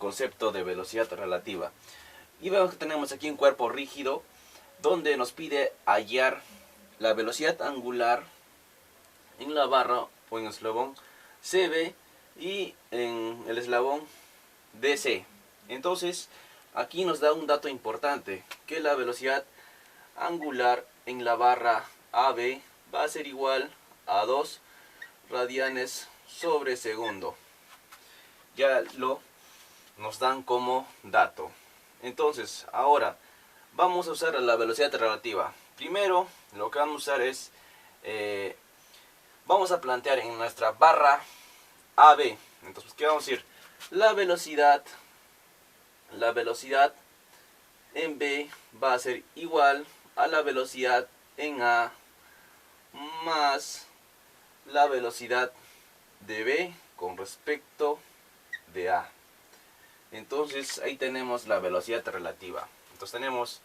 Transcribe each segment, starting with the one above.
concepto de velocidad relativa. Y vemos que tenemos aquí un cuerpo rígido donde nos pide hallar la velocidad angular en la barra o en el eslabón CB y en el eslabón DC. Entonces aquí nos da un dato importante, que la velocidad angular en la barra AB va a ser igual a 2 radianes sobre segundo. Ya lo nos dan como dato. Entonces ahora vamos a usar la velocidad relativa. Primero lo que vamos a usar es vamos a plantear en nuestra barra AB. Entonces, ¿qué vamos a decir? La velocidad en B va a ser igual a la velocidad en A más la velocidad de B con respecto de A. Entonces ahí tenemos la velocidad relativa. Entonces tenemos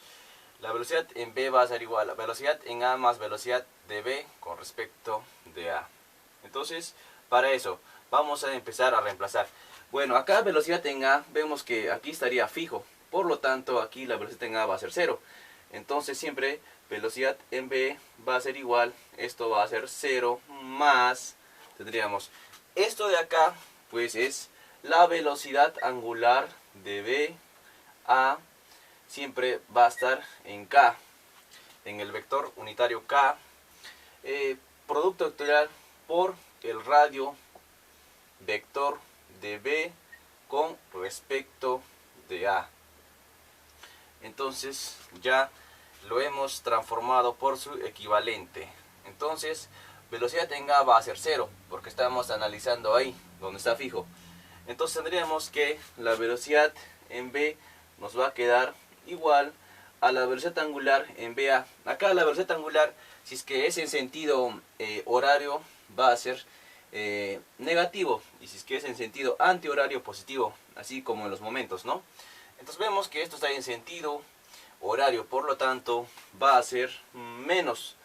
la velocidad en B va a ser igual a la velocidad en A más velocidad de B con respecto de A. Entonces para eso vamos a empezar a reemplazar. Bueno, acá velocidad en A vemos que aquí estaría fijo. Por lo tanto aquí la velocidad en A va a ser 0. Entonces siempre velocidad en B va a ser igual, esto va a ser 0 más, tendríamos esto de acá, pues es la velocidad angular de B a, siempre va a estar en K, en el vector unitario K, producto vectorial por el radio vector de B con respecto de A. Entonces ya lo hemos transformado por su equivalente. Entonces velocidad en A va a ser 0 porque estamos analizando ahí donde está fijo. Entonces tendríamos que la velocidad en B nos va a quedar igual a la velocidad angular en BA. Acá la velocidad angular, si es que es en sentido horario, va a ser negativo, y si es que es en sentido antihorario, positivo, así como en los momentos, ¿no? Entonces vemos que esto está en sentido horario, por lo tanto va a ser menos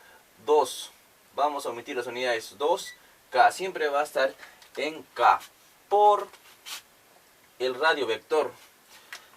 2. Vamos a omitir las unidades 2K, siempre va a estar en K por el radio vector.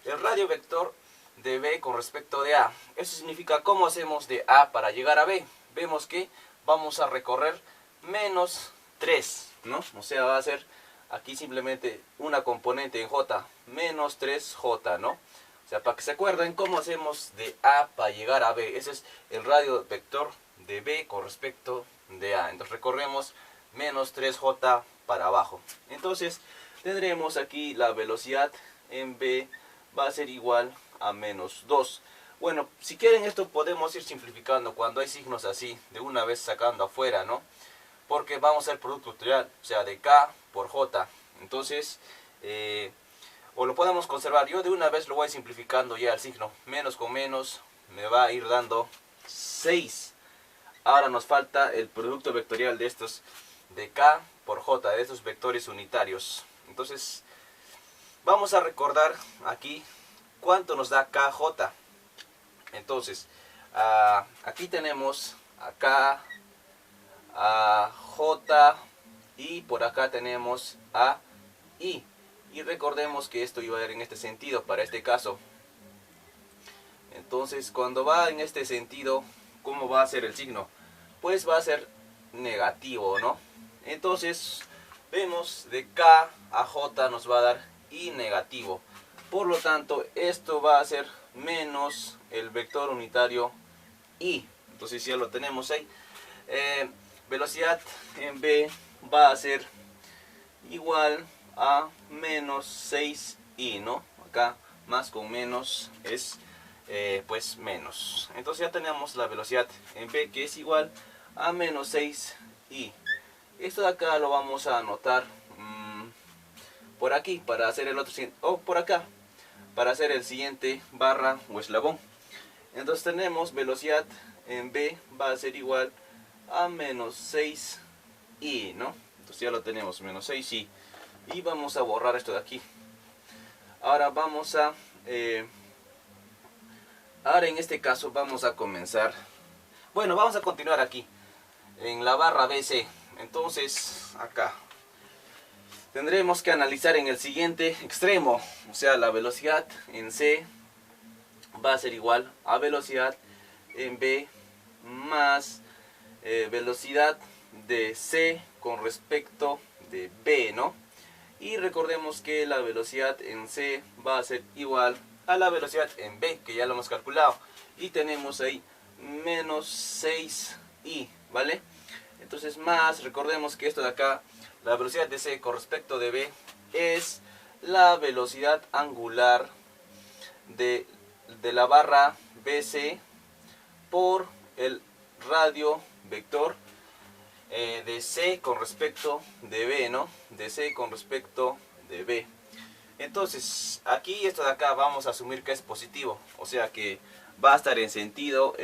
El radio vector de B con respecto de A. Eso significa cómo hacemos de A para llegar a B. Vemos que vamos a recorrer menos 3, ¿no? O sea, va a ser aquí simplemente una componente en J, menos 3J, ¿no? O sea, para que se acuerden cómo hacemos de A para llegar a B. Ese es el radio vector de B con respecto de A. Entonces recorremos menos 3J para abajo. Entonces tendremos aquí la velocidad en B va a ser igual a menos 2. Bueno, si quieren esto podemos ir simplificando cuando hay signos así, de una vez sacando afuera, ¿no? Porque vamos al producto vectorial, o sea, de K por J. Entonces, o lo podemos conservar. Yo de una vez lo voy simplificando ya el signo. Menos con menos me va a ir dando 6. Ahora nos falta el producto vectorial de estos, de K por J, de estos vectores unitarios. Entonces, vamos a recordar aquí cuánto nos da KJ. Entonces, aquí tenemos acá a J y por acá tenemos a I. Y recordemos que esto iba a ir en este sentido para este caso. Entonces, cuando va en este sentido, ¿cómo va a ser el signo? Pues va a ser negativo, ¿no? Entonces, vemos de K a J nos va a dar I negativo. Por lo tanto, esto va a ser menos el vector unitario I. Entonces ya lo tenemos ahí. Velocidad en B va a ser igual a menos 6I, ¿no? Acá más con menos es pues menos. Entonces ya tenemos la velocidad en B que es igual a menos 6I. Esto de acá lo vamos a anotar por aquí para hacer el otro siguiente, o por acá para hacer el siguiente barra o eslabón. Entonces tenemos velocidad en B va a ser igual a menos 6I, ¿no? Entonces ya lo tenemos, menos 6I. Y vamos a borrar esto de aquí. Ahora vamos a ahora en este caso vamos a comenzar, bueno, vamos a continuar aquí en la barra BC. Entonces acá tendremos que analizar en el siguiente extremo. O sea, la velocidad en C va a ser igual a velocidad en B más velocidad de C con respecto de B, ¿no? Y recordemos que la velocidad en C va a ser igual a la velocidad en B, que ya lo hemos calculado. Y tenemos ahí menos 6i, ¿vale? Entonces más, recordemos que esto de acá, la velocidad de C con respecto de B, es la velocidad angular de la barra BC por el radio vector de C con respecto de B, ¿no? De C con respecto de B. Entonces, aquí esto de acá vamos a asumir que es positivo, o sea que va a estar en sentido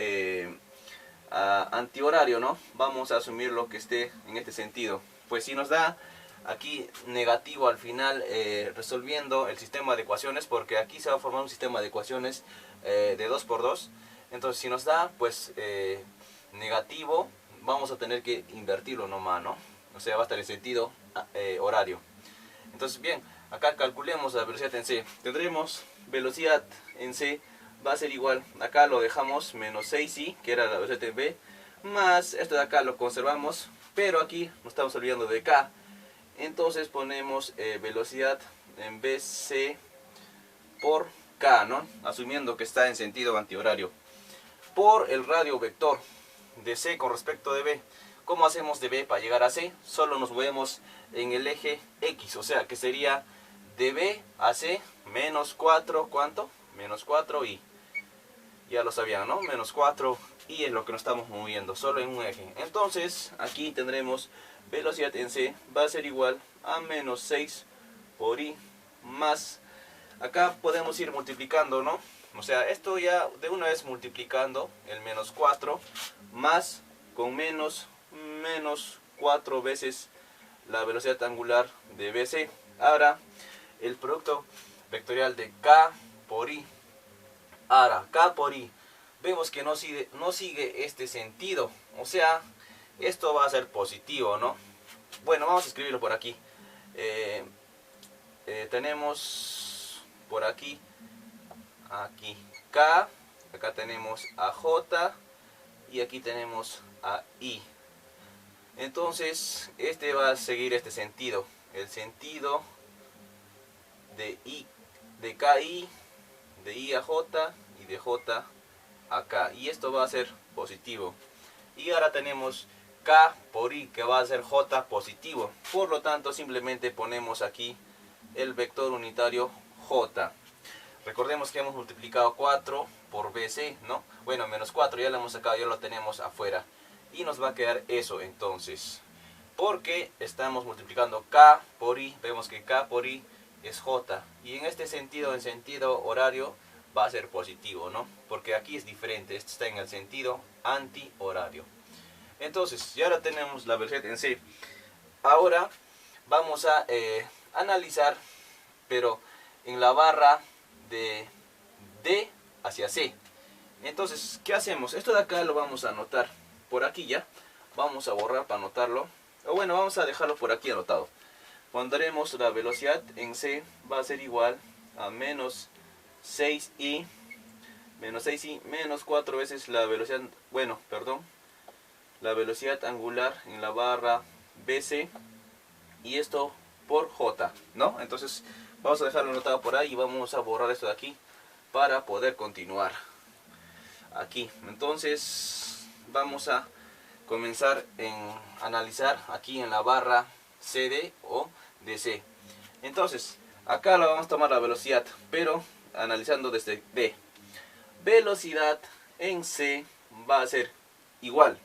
antihorario, ¿no? Vamos a asumir lo que esté en este sentido. Pues si nos da aquí negativo al final resolviendo el sistema de ecuaciones, porque aquí se va a formar un sistema de ecuaciones de 2 por 2. Entonces si nos da pues negativo, vamos a tener que invertirlo nomás, ¿no? O sea, va a estar en sentido horario. Entonces bien, acá calculemos la velocidad en C. Tendremos velocidad en C va a ser igual, acá lo dejamos menos 6i, que era la velocidad en B, más esto de acá lo conservamos, pero aquí nos estamos olvidando de K. Entonces ponemos velocidad en BC por K, ¿no? Asumiendo que está en sentido antihorario. Por el radio vector de C con respecto de B. ¿Cómo hacemos de B para llegar a C? Solo nos movemos en el eje X, o sea que sería de B a C menos 4, ¿cuánto? Menos 4i. Ya lo sabían, ¿no? Menos 4i es lo que nos estamos moviendo, solo en un eje. Entonces, aquí tendremos velocidad en C va a ser igual a menos 6 por i más, acá podemos ir multiplicando, ¿no? O sea, esto ya de una vez multiplicando el menos 4 más con menos 4 veces la velocidad angular de BC. Ahora, el producto vectorial de K por I. Ahora, K por I. Vemos que no sigue este sentido. O sea, esto va a ser positivo, ¿no? Bueno, vamos a escribirlo por aquí. Tenemos por aquí K. Acá tenemos a J. Y aquí tenemos a I. Entonces, este va a seguir este sentido. El sentido de I, de KI, de I a J y de J a K. Y esto va a ser positivo. Y ahora tenemos K por I, que va a ser J positivo. Por lo tanto, simplemente ponemos aquí el vector unitario J. Recordemos que hemos multiplicado 4 por BC, ¿no? Bueno, menos 4 ya lo hemos sacado, ya lo tenemos afuera. Y nos va a quedar eso entonces. Porque estamos multiplicando K por I. Vemos que K por I es J. Y en este sentido, en sentido horario, va a ser positivo, ¿no? Porque aquí es diferente. Este está en el sentido antihorario. Entonces, ya ahora tenemos la velocidad en C. Ahora vamos a analizar, pero en la barra de D hacia C. Entonces, ¿qué hacemos? Esto de acá lo vamos a anotar por aquí ya. Vamos a borrar para anotarlo. O bueno, vamos a dejarlo por aquí anotado. Pondremos la velocidad en C va a ser igual a menos 6i. Menos 6i menos 4 veces la velocidad, la velocidad angular en la barra BC. Y esto por J, ¿no? Entonces vamos a dejarlo anotado por ahí y vamos a borrar esto de aquí para poder continuar aquí. Entonces vamos a comenzar en analizar aquí en la barra CD o DC. Entonces acá lo vamos a tomar la velocidad, pero analizando desde D. Velocidad en C va a ser igual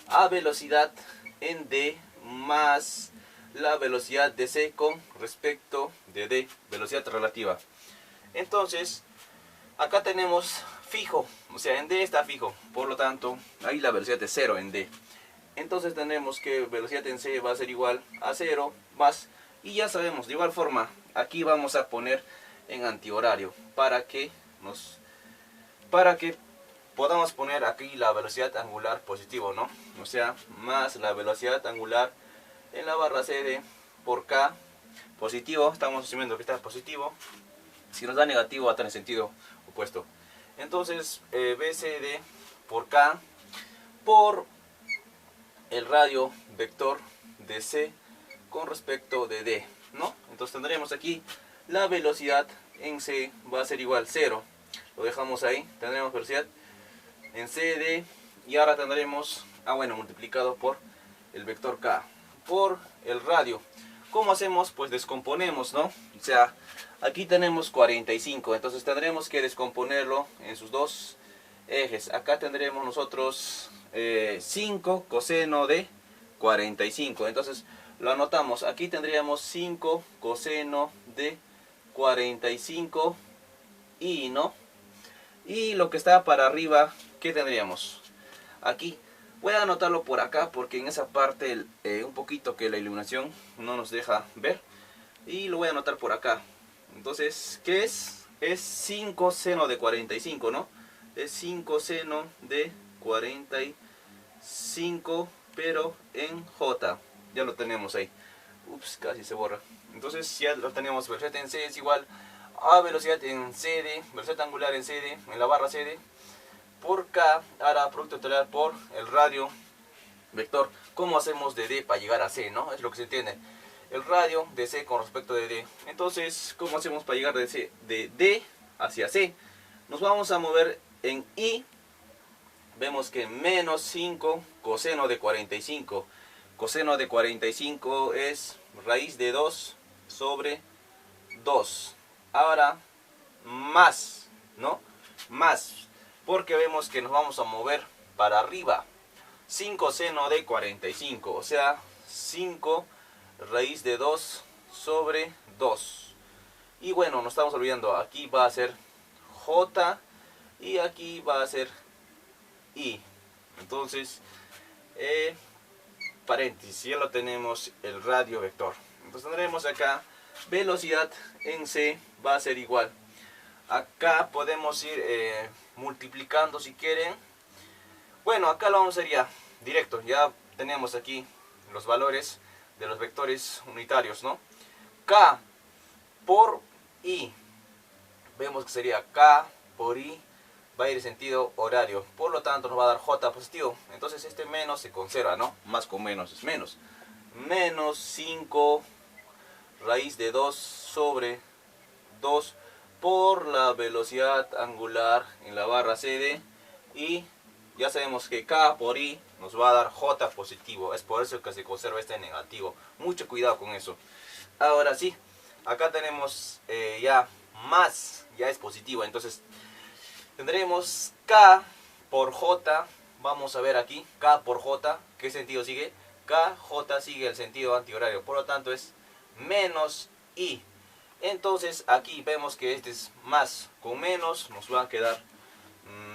a velocidad en D más la velocidad de C con respecto de D, velocidad relativa. Entonces, acá tenemos fijo, o sea, en D está fijo, por lo tanto, ahí la velocidad es 0 en D. Entonces tenemos que velocidad en C va a ser igual a 0 más, y ya sabemos, de igual forma, aquí vamos a poner en antihorario, para que podamos poner aquí la velocidad angular positivo, ¿no? O sea, más la velocidad angular en la barra CD por K positivo, estamos asumiendo que está positivo. Si nos da negativo va a estar en sentido opuesto. Entonces BCD por K por el radio vector de C con respecto de D, ¿no? Entonces tendremos aquí la velocidad en C va a ser igual a 0. Lo dejamos ahí. Tendremos velocidad en CD y ahora tendremos, multiplicado por el vector K por el radio. ¿Cómo hacemos? Pues descomponemos, ¿no? O sea, aquí tenemos 45, entonces tendremos que descomponerlo en sus dos ejes. Acá tendremos nosotros 5 coseno de 45, entonces lo anotamos. Aquí tendríamos 5 coseno de 45 y, ¿no? Y lo que está para arriba, ¿qué tendríamos? Aquí. Voy a anotarlo por acá porque en esa parte un poquito que la iluminación no nos deja ver. Y lo voy a anotar por acá. Entonces, ¿qué es? Es 5 seno de 45, ¿no? Es 5 seno de 45, pero en J. Ya lo tenemos ahí. Ups, casi se borra. Entonces ya lo tenemos. Velocidad en C es igual a velocidad en CD, velocidad angular en CD, en la barra CD, por K, ahora producto total por el radio vector. ¿Cómo hacemos de D para llegar a C, no? Es lo que se entiende. El radio de C con respecto de D. Entonces, ¿cómo hacemos para llegar de D hacia C? Nos vamos a mover en I. Vemos que menos 5 coseno de 45. Coseno de 45 es raíz de 2 sobre 2. Ahora, más, ¿no? Más. Porque vemos que nos vamos a mover para arriba. 5 seno de 45, o sea, 5 raíz de 2 sobre 2. Y bueno, nos estamos olvidando, aquí va a ser J y aquí va a ser I. Entonces, paréntesis, ya lo tenemos el radio vector. Entonces tendremos acá velocidad en C va a ser igual. Acá podemos ir multiplicando si quieren. Bueno, acá lo vamos a hacer ya directo. Ya tenemos aquí los valores de los vectores unitarios, ¿no? K por I. Vemos que sería K por I. Va a ir en sentido horario. Por lo tanto nos va a dar J positivo. Entonces este menos se conserva, ¿no? Más con menos es menos. Menos 5 raíz de 2 sobre 2 por la velocidad angular en la barra CD. Y ya sabemos que K por I nos va a dar J positivo. Es por eso que se conserva este negativo. Mucho cuidado con eso. Ahora sí, acá tenemos ya más, ya es positivo. Entonces tendremos K por J. Vamos a ver aquí, K por J. ¿Qué sentido sigue? KJ sigue el sentido antihorario. Por lo tanto es menos I. Entonces aquí vemos que este es más con menos. Nos va a quedar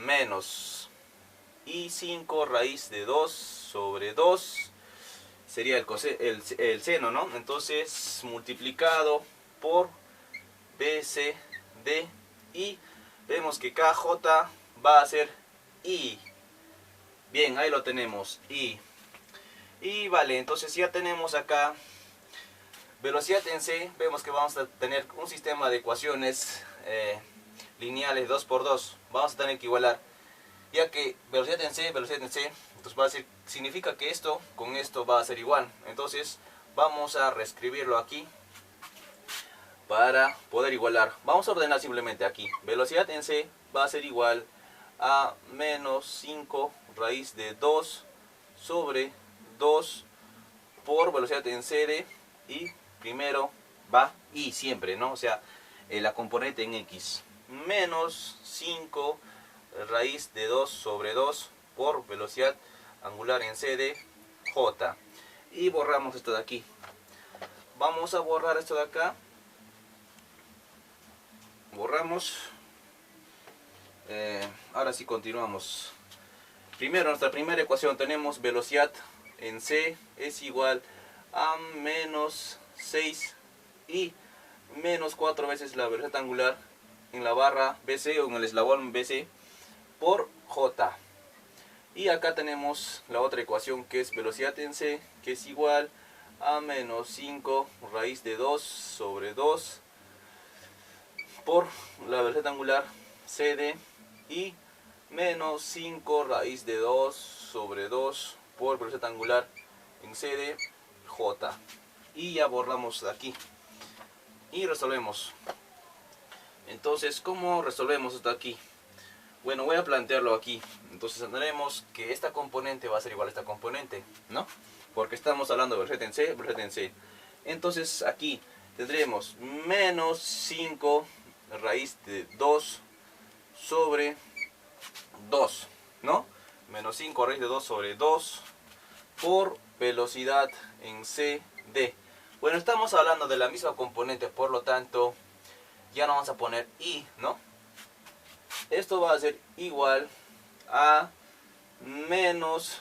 menos I5 raíz de 2 sobre 2. Sería el seno, ¿no? Entonces multiplicado por BCD. Y vemos que KJ va a ser I. Bien, ahí lo tenemos, I. Y vale, entonces ya tenemos acá velocidad en C. Vemos que vamos a tener un sistema de ecuaciones lineales 2 por 2. Vamos a tener que igualar, ya que velocidad en C, entonces va a ser, significa que esto con esto va a ser igual. Entonces vamos a reescribirlo aquí para poder igualar. Vamos a ordenar simplemente aquí. Velocidad en C va a ser igual a menos 5 raíz de 2 sobre 2 por velocidad en CD. Y primero va I siempre, ¿no? O sea, la componente en X. Menos 5 raíz de 2 sobre 2 por velocidad angular en CD, J. Y borramos esto de aquí. Vamos a borrar esto de acá. Borramos. Ahora sí continuamos. Primero, nuestra primera ecuación, tenemos velocidad en C es igual a menos 6 y menos 4 veces la velocidad angular en la barra BC o en el eslabón BC por J. Y acá tenemos la otra ecuación que es velocidad en C, que es igual a menos 5 raíz de 2 sobre 2 por la velocidad angular CD y menos 5 raíz de 2 sobre 2 por velocidad angular en CD J. Y ya borramos aquí y resolvemos. Entonces, ¿cómo resolvemos esto aquí? Bueno, voy a plantearlo aquí. Entonces tendremos que esta componente va a ser igual a esta componente, ¿no? Porque estamos hablando de velocidad en C, velocidad en C. Entonces aquí tendremos menos 5 raíz de 2 sobre 2, ¿no? Menos 5 raíz de 2 sobre 2 por velocidad en CD. Bueno, estamos hablando de la misma componente, por lo tanto ya no vamos a poner I, ¿no? Esto va a ser igual a menos